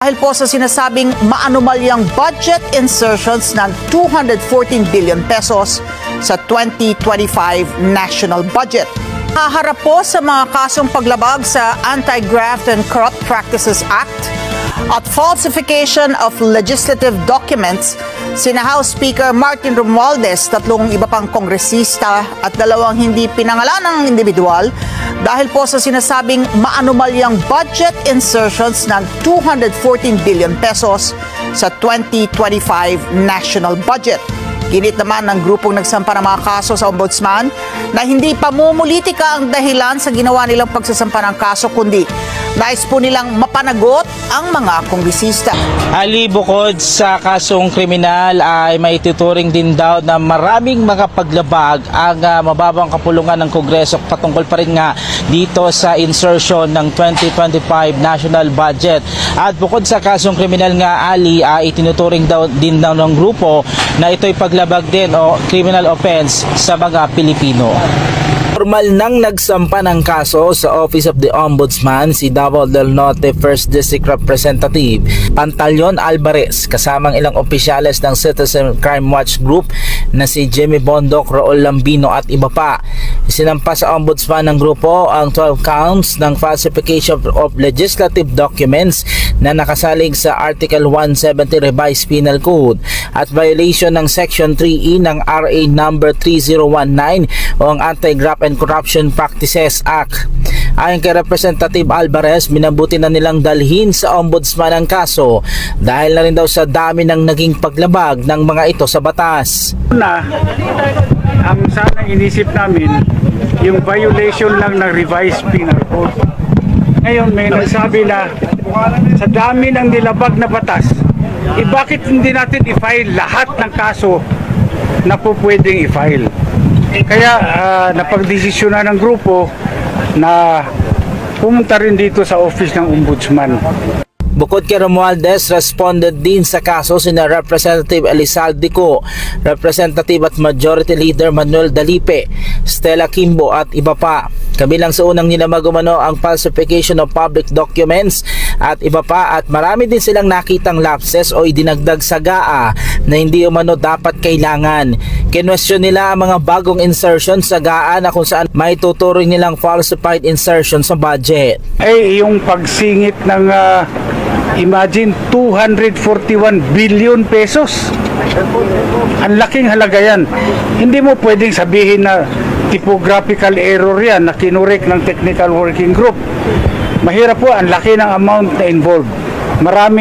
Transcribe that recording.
Dahil po sa sinasabing maanumalyang budget insertions ng 214 billion pesos sa 2025 national budget. Haharap po sa mga kasong paglabag sa Anti-Graft and Corrupt Practices Act at falsification of legislative documents sina House Speaker Martin Romualdez, 3 iba pang kongresista at 2 hindi pinangalanang individual dahil po sa sinasabing maanumalyang budget insertions ng 214 billion pesos sa 2025 national budget. Ginit naman ng grupong nagsampa ng mga kaso sa Ombudsman na hindi pamumulitika ang dahilan sa ginawa nilang pagsasampa ng kaso kundi nais po nilang mapanagot ang mga kongresista. Ali, bukod sa kasong kriminal ay may tuturing din daw na maraming mga paglabag ang mababang kapulungan ng Kongreso patungkol pa rin nga dito sa insertion ng 2025 national budget. At bukod sa kasong kriminal nga, Ali, itinuturing daw din daw ng grupo na ito'y paglabag din o criminal offense sa mga Pilipino. Formal nang nagsampa ng kaso sa Office of the Ombudsman si Davao del Norte 1st District Representative Pantaleon Alvarez kasamang ilang opisyales ng Citizen Crime Watch Group na si Jimmy Bondoc, Raul Lambino at iba pa. Sinampa sa Ombudsman ng grupo ang 12 counts ng falsification of legislative documents na nakasalig sa Article 170 Revised Penal Code at violation ng Section 3E ng RA number 3019 o ang Anti-Graft and Corruption Practices Act. Ayon kay Representative Alvarez, minabuti na nilang dalhin sa Ombudsman ang kaso dahil na rin daw sa dami ng naging paglabag ng mga ito sa batas. Ang sana inisip namin yung violation lang ng Revised Penal Code. Ngayon may nagsabi na sa dami ng nilabag na batas, bakit hindi natin i-file lahat ng kaso na po pwedeng i-file? Kaya napagdesisyonan ng grupo na pumunta rin dito sa office ng Ombudsman. Bukod kay Romualdez, responded din sa kaso sina Representative Elizaldico, Representative at Majority Leader Manuel Dalipe, Stella Kimbo at iba pa. Kabilang sa unang nilamag umano ang falsification of public documents at iba pa, at marami din silang nakitang lapses o idinagdag sa GAA na hindi umano dapat kailangan. Kinwestiyon nila ang mga bagong insertion sa GAA na kung saan may tuturing nilang falsified insertion sa budget. Ay yung pagsingit ng imagine 241 billion pesos. Ang laking halaga yan. Hindi mo pwedeng sabihin na typographical error yan na kinurek ng technical working group. Mahirap po, ang laki ng amount na involved. Marami